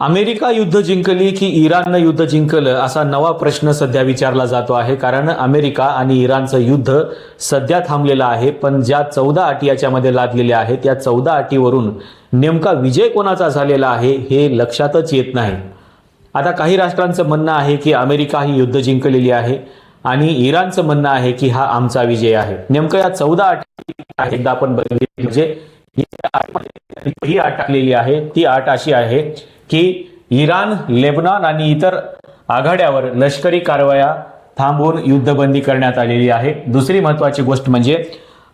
America युद्ध जिंकली की इराणनं युद्ध जिंकलं असा नवा प्रश्न सध्या विचारला जातो आहे. कारण अमेरिका आणि इराणचं युद्ध सध्या थांबलेलं आहे, पण ज्या 14 अटी याच्यामध्ये लादलेल्या आहेत त्या 14 अटीवरून नेमका विजय कोणाचा झालेला आहे हे लक्षातच येत नाही. आता काही राष्ट्रांचं म्हणणं आहे की अमेरिका ही युद्ध जिंकलेली आहे आणि इराणचं म्हणणं आहे की हा आमचा विजय आहे. नेमकं या 14 अटी एकदा आपण बघितली म्हणजे ही अट टाकलेली आहे. ती अट अशी आहे की इराण, लेबनॉन आणि इतर आघाड्यावर लष्करी कारवाया थांबवून युद्धबंदी करण्यात आलेली आहे. दुसरी महत्त्वाची गोष्ट म्हणजे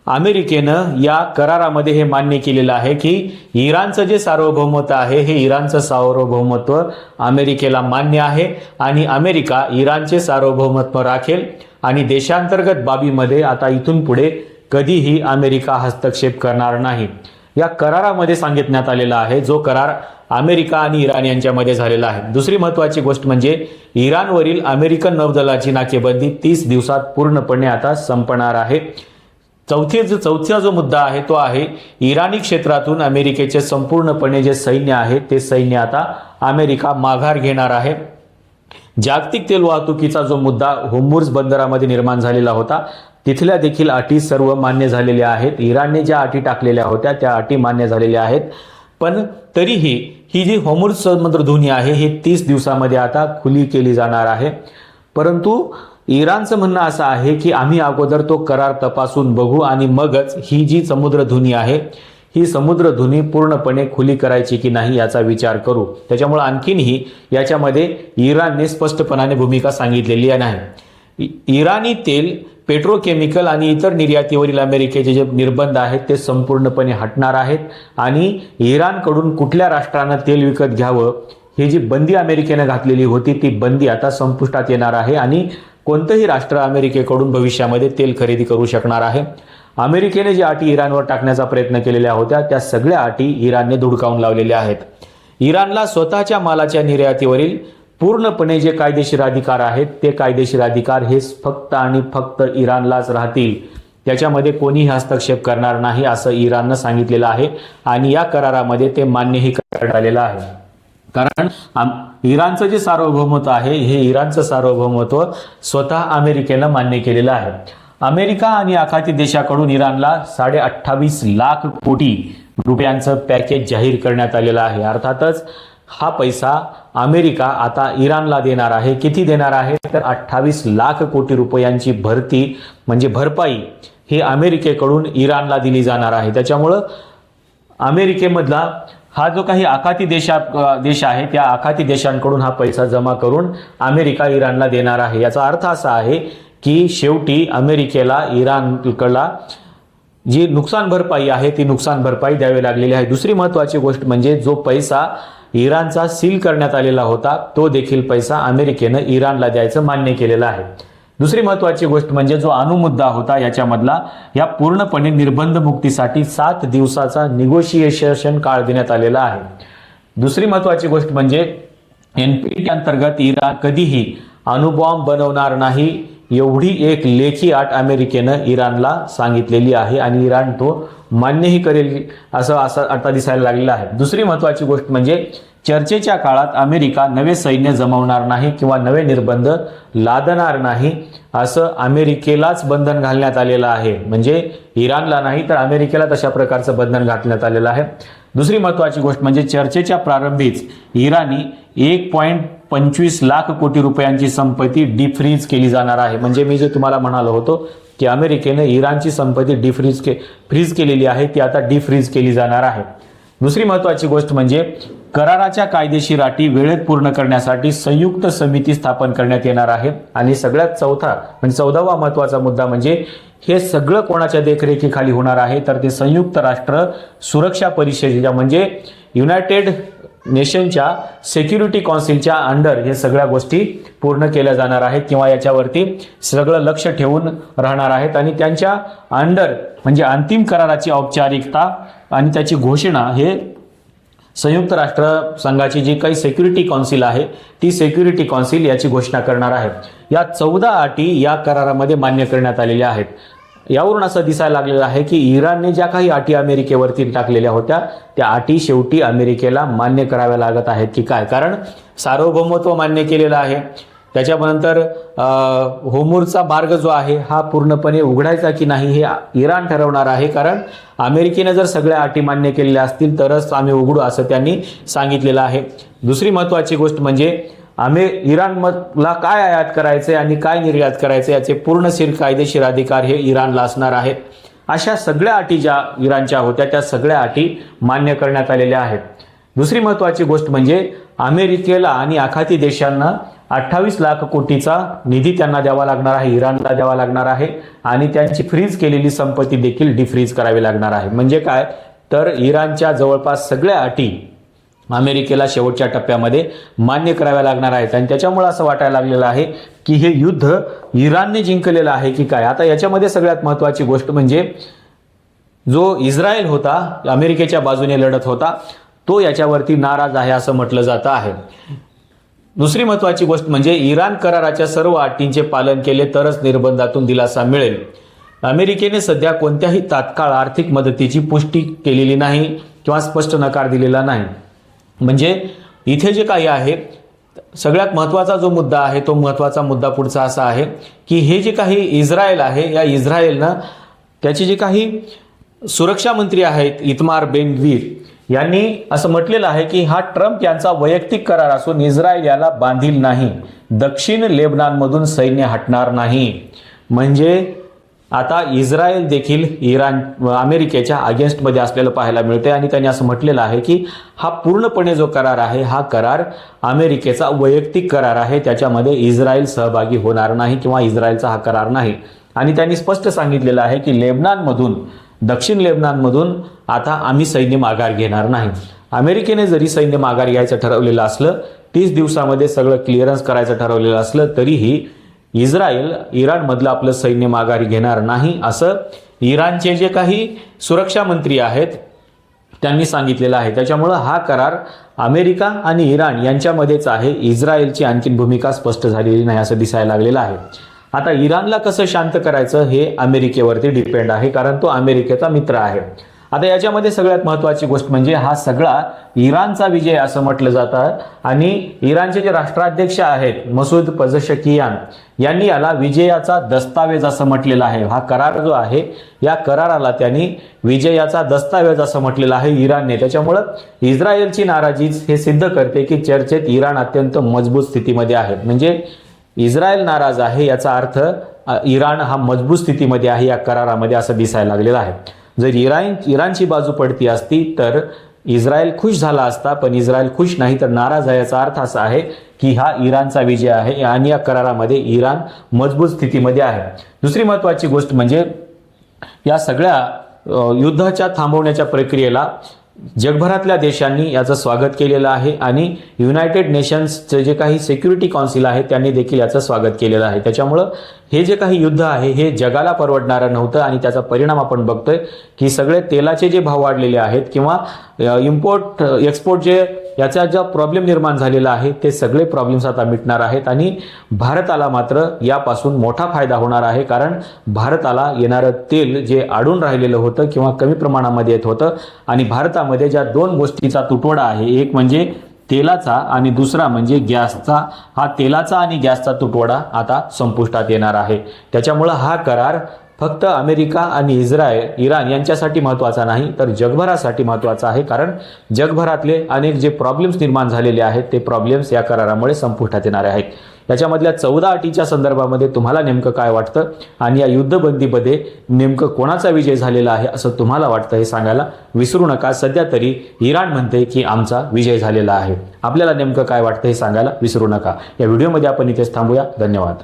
अमेरिकेनं या करारामध्ये हे मान्य केलेलं आहे की इराणचं जे सार्वभौमत्व आहे हे इराणचं सार्वभौमत्व अमेरिकेला मान्य आहे आणि अमेरिका इराणचे सार्वभौमत्व राखेल आणि देशांतर्गत बाबीमध्ये आता इथून पुढे कधीही अमेरिका हस्तक्षेप करणार नाही. या करारामध्ये सांगितण्यात आलेला आहे, जो करार अमेरिका आणि इराण यांच्यामध्ये झालेला आहे. दुसरी महत्त्वाची गोष्ट म्हणजे इराणवरील अमेरिकन नौदलाची नाकेबंदी 30 दिवसात पूर्णपणे आता संपणार आहे. चौथ्या जो मुद्दा आहे तो आहे इराणी क्षेत्रातून अमेरिकेचे संपूर्णपणे जे सैन्य आहे ते सैन्य आता अमेरिका माघार घेणार आहे. जागतिक तेल वाहतुकीचा जो मुद्दा होर्मुझ बंदरामध्ये निर्माण झालेला होता तिथल्या देखील अटी सर्व मान्य झालेल्या आहेत. इराणने ज्या अटी टाकलेल्या होत्या त्या अटी मान्य झालेल्या आहेत, पण तरीही ही जी होर्मुझ समुद्रधुनी आहे ही 30 दिवसामध्ये आता खुली केली जाणार आहे. परंतु इराणचं म्हणणं असं आहे की आम्ही अगोदर तो करार तपासून बघू आणि मगच ही जी समुद्रधुनी आहे ही समुद्रधुनी पूर्णपणे खुली करायची की नाही याचा विचार करू. त्याच्यामुळे आणखीनही याच्यामध्ये इराणने स्पष्टपणाने भूमिका सांगितलेली नाही. इराणी तेल, पेट्रोकेमिकल आणि इतर निर्यातीवरील अमेरिकेचे जे निर्बंध आहेत ते संपूर्णपणे हटणार आहेत आणि इराणकडून कुठल्या राष्ट्रानं तेल विकत घ्यावं ही जी बंदी अमेरिकेने घातलेली होती ती बंदी आता संपुष्टात येणार आहे आणि कोणतंही राष्ट्र अमेरिकेकडून भविष्यामध्ये तेल खरेदी करू शकणार आहे. अमेरिकेने ज्या अटी इराणवर टाकण्याचा प्रयत्न केलेल्या होत्या त्या सगळ्या अटी इराणने धुडकावून लावलेल्या आहेत. इराणला स्वतःच्या मालाच्या निर्यातीवरील पूर्णपणे जे कायदेशीर अधिकार आहेत ते कायदेशीर अधिकार हे फक्त आणि फक्त इराणलाच राहतील. त्याच्यामध्ये कोणीही हस्तक्षेप करणार नाही असं इराणनं सांगितलेलं आहे आणि या करारामध्ये ते मान्यही करण्यात आलेलं आहे. कारण इराणचं जे सार्वभौमत्व आहे हे इराणचं सार्वभौमत्व स्वतः अमेरिकेनं मान्य केलेलं आहे. अमेरिका आणि आखाती देशाकडून इराणला 28.5 लाख कोटी रुपयांचं पॅकेज जाहीर करण्यात आलेलं आहे. अर्थातच हा पैसा अमेरिका आता इराणला देणार आहे. किती देणार आहे तर 28 लाख कोटी रुपयांची भरपाई ही अमेरिकेकडून इराणला दिली जाणार आहे. त्याच्यामुळं अमेरिकेमधला हा जो काही आखाती देश आहे त्या आखाती देशांकडून हा पैसा जमा करून अमेरिका इराणला देणार आहे. याचा अर्थ असा आहे की शेवटी अमेरिकेला इराणला जी नुकसान भरपाई आहे ती नुकसान भरपाई द्यावी लागलेली आहे. दुसरी महत्त्वाची गोष्ट म्हणजे जो पैसा इराणचा सील करण्यात आलेला होता तो देखील पैसा अमेरिकेनं इराणला द्यायचं मान्य केलेलं आहे. दुसरी महत्त्वाची गोष्ट म्हणजे जो अणुमुद्दा होता याच्यामधला या पूर्णपणे निर्बंध मुक्तीसाठी 7 दिवसाचा निगोशिएशन काळ देण्यात आलेला आहे. दुसरी महत्त्वाची गोष्ट म्हणजे NPT अंतर्गत इराण कधीही अणुबॉम्ब बनवणार नाही एवढी एक लेखी अट अमेरिकेनं इराणला सांगितलेली आहे आणि इराण तो मान्यही करेल असं आता दिसायला लागलेलं आहे. दुसरी महत्त्वाची गोष्ट म्हणजे चर्चेच्या काळात अमेरिका नवे सैन्य जमवणार नाही किंवा नवे निर्बंध लादणार नाही असं अमेरिकेलाच बंधन घालण्यात आलेलं आहे. म्हणजे इराणला नाही तर अमेरिकेला तशा प्रकारचं बंधन घालण्यात आलेलं आहे. दुसरी महत्त्वाची गोष्ट म्हणजे चर्चेच्या प्रारंभीच इराणी 1.25 लाख कोटी रुपयांची संपत्ती डिफ्रीज केली जाणार आहे. म्हणजे मी जे तुम्हाला म्हणालो होतो की अमेरिकेने इराणची संपत्ती फ्रीज केलेली आहे ती आता डिफ्रीज केली जाणार आहे. दुसरी महत्त्वाची गोष्ट म्हणजे कराराच्या कायदेशीर अटी वेळेत पूर्ण करण्यासाठी संयुक्त समिती स्थापन करण्यात येणार आहे. आणि सगळ्यात 14वा महत्त्वाचा मुद्दा म्हणजे हे सगळं कोणाच्या देखरेखीखाली होणार आहे तर ते संयुक्त राष्ट्र सुरक्षा परिषदेच्या म्हणजे युनायटेड नेशनच्या सिक्युरिटी काउन्सिलच्या अंडर हे सगळ्या गोष्टी पूर्ण केल्या जाणार आहेत किंवा याच्यावरती सगळं लक्ष ठेवून राहणार आहेत आणि त्यांच्या अंडर म्हणजे अंतिम कराराची औपचारिकता आणि त्याची घोषणा हे संयुक्त राष्ट्र संघाची जी काही सिक्युरिटी काउन्सिल आहे ती सिक्युरिटी काउन्सिल याची घोषणा करणार आहे. या 14 अटी या करारामध्ये मान्य करण्यात आलेल्या आहेत. यावरून असं दिसायला लागलेलं आहे की इराणने ज्या काही अटी अमेरिकेवरती टाकलेल्या होत्या त्या अटी शेवटी अमेरिकेला मान्य कराव्या लागत आहेत की काय, कारण सार्वभौमत्व मान्य केलेलं आहे, त्याच्यानंतर होर्मुझचा मार्ग जो आहे हा पूर्णपणे उघडायचा की नाही हे इराण ठरवणार आहे, कारण अमेरिकेने जर सगळ्या अटी मान्य केलेल्या असतील तरच आम्ही उघडू असं त्यांनी सांगितलेलं आहे. दुसरी महत्त्वाची गोष्ट म्हणजे इराणला काय आयात करायचे आणि काय निर्यात करायचे याचे पूर्णशीर कायदेशीर अधिकार हे इराणला असणार आहेत. अशा सगळ्या अटी ज्या इराणच्या होत्या त्या सगळ्या अटी मान्य करण्यात आलेल्या आहेत. दुसरी महत्त्वाची गोष्ट म्हणजे अमेरिकेला आणि आखाती देशांना 28 लाख कोटीचा निधी त्यांना द्यावा लागणार आहे, इराणला द्यावा लागणार आहे आणि त्यांची फ्रीज केलेली संपत्ती देखील डिफ्रीज करावी लागणार आहे. म्हणजे काय तर इराणच्या जवळपास सगळ्या अटी अमेरिकेला शेवटच्या टप्प्यामध्ये मान्य कराव्या लागणार आहेत आणि त्याच्यामुळे असं वाटायला लागलेलं आहे की हे युद्ध इराणने जिंकलेलं आहे की काय. आता याच्यामध्ये सगळ्यात महत्त्वाची गोष्ट म्हणजे जो इस्रायल होता अमेरिकेच्या बाजूने लढत होता तो याच्यावरती नाराज आहे असं म्हटलं जातं आहे. दुसरी महत्त्वाची गोष्ट म्हणजे इराण कराराच्या सर्व अटींचे पालन केले तरच निर्बंधातून दिलासा मिळेल. अमेरिकेने सध्या कोणत्याही तात्काळ आर्थिक मदतीची पुष्टी केलेली नाही किंवा स्पष्ट नकार दिलेला नाही. म्हणजे इथे जे काही आहे सगळ्यात महत्त्वाचा जो मुद्दा आहे तो महत्त्वाचा मुद्दा पुढचा असा आहे की हे जे काही इस्रायल आहे या इस्रायलनं त्याचे जे काही सुरक्षा मंत्री आहेत इतमार बेन ग्वीर यांनी असं म्हटलेलं आहे की हा ट्रम्प यांचा वैयक्तिक करार असून इस्रायल याला बांधील नाही, दक्षिण लेबनानमधून सैन्य हटणार नाही. म्हणजे आता इस्रायल देखील अमेरिकेच्या अगेन्स्टमध्ये असलेलं पाहायला मिळते आणि त्यांनी असं म्हटलेलं आहे की हा पूर्णपणे जो करार आहे हा करार अमेरिकेचा वैयक्तिक करार आहे, त्याच्यामध्ये इस्रायल सहभागी होणार नाही किंवा इस्रायलचा हा करार नाही. आणि त्यांनी स्पष्ट सांगितलेलं आहे की दक्षिण लेबनानमधून आता आम्ही सैन्य माघार घेणार नाही. अमेरिकेने जरी सैन्य माघार घ्यायचं ठरवलेलं असलं 30 दिवसामध्ये सगळं क्लिअरन्स करायचं ठरवलेलं असलं तरीही इस्रायल इराणमधलं आपलं सैन्य माघारी घेणार नाही असं इराणचे जे काही सुरक्षा मंत्री आहेत त्यांनी सांगितलेलं आहे. त्याच्यामुळं हा करार अमेरिका आणि इराण यांच्यामध्येच आहे, इस्रायलची आणखी भूमिका स्पष्ट झालेली नाही असं दिसायला लागलेलं आहे. आता इराणला कसं शांत करायचं हे अमेरिकेवरती डिपेंड आहे, कारण तो अमेरिकेचा मित्र आहे. आता याच्यामध्ये सगळ्यात महत्त्वाची गोष्ट म्हणजे हा सगळा इराणचा विजय असं म्हटलं जातं आणि इराणचे जे राष्ट्राध्यक्ष आहेत मसूद पझेशकियान यांनी याला विजयाचा दस्तावेज असं म्हटलेलं आहे. हा करार जो आहे या कराराला त्यांनी विजयाचा दस्तावेज असं म्हटलेलं आहे इराणने. त्याच्यामुळं इस्रायलची नाराजीच हे सिद्ध करते की चर्चेत इराण अत्यंत मजबूत स्थितीमध्ये आहे. म्हणजे इस्रायल नाराज आहे याचा अर्थ इराण हा मजबूत स्थितीमध्ये आहे या करारामध्ये असं दिसायला लागलेलं आहे. जर इराणची बाजू पडती असती तर इस्रायल खुश झाला असता, पण इस्रायल खुश नाही तर नाराज आहे. याचा अर्थ असा आहे की हा इराणचा विजय आहे आणि या करारामध्ये इराण मजबूत स्थितीमध्ये आहे. दुसरी महत्त्वाची गोष्ट म्हणजे या सगळ्या युद्धाच्या थांबवण्याच्या प्रक्रियेला जगभरातल्या देशांनी याचं स्वागत केलेलं आहे आणि युनायटेड नेशन्सचे जे काही सिक्युरिटी काउन्सिल आहे त्यांनी देखील याचं स्वागत केलेलं आहे. त्याच्यामुळं हे जे काही युद्ध आहे हे जगाला परवडणारं नव्हतं आणि त्याचा परिणाम आपण बघतोय की सगळे तेलाचे जे भाव वाढलेले आहेत किंवा इम्पोर्ट एक्सपोर्ट जे याचा जो प्रॉब्लेम निर्माण झालेला आहे ते सगळे प्रॉब्लेम्स आता मिटणार आहेत आणि भारताला मात्र यापासून मोठा फायदा होणार आहे, कारण भारताला येणारं तेल जे अडून राहिलेलं होतं किंवा कमी प्रमाणामध्ये येत होतं आणि भारतामध्ये ज्या दोन गोष्टीचा तुटवडा आहे, एक म्हणजे तेलाचा आणि दुसरा म्हणजे गॅसचा, हा तेलाचा आणि गॅसचा तुटवडा आता संपुष्टात येणार आहे. त्याच्यामुळे हा करार फक्त अमेरिका आणि इराण यांच्यासाठी महत्त्वाचा नाही तर जगभरासाठी महत्त्वाचा आहे, कारण जगभरातले अनेक जे प्रॉब्लेम्स निर्माण झालेले आहेत ते प्रॉब्लेम्स या करारामुळे संपुष्टात येणार आहेत. याच्यामधल्या 14 अटीच्या संदर्भामध्ये तुम्हाला नेमकं काय वाटतं आणि या युद्धबंदीमध्ये नेमकं कोणाचा विजय झालेला आहे असं तुम्हाला वाटतं हे सांगायला विसरू नका. सध्या तरी इराण म्हणते की आमचा विजय झालेला आहे. आपल्याला नेमकं काय वाटतं हे सांगायला विसरू नका. या व्हिडिओमध्ये आपण इथेच थांबूया. धन्यवाद.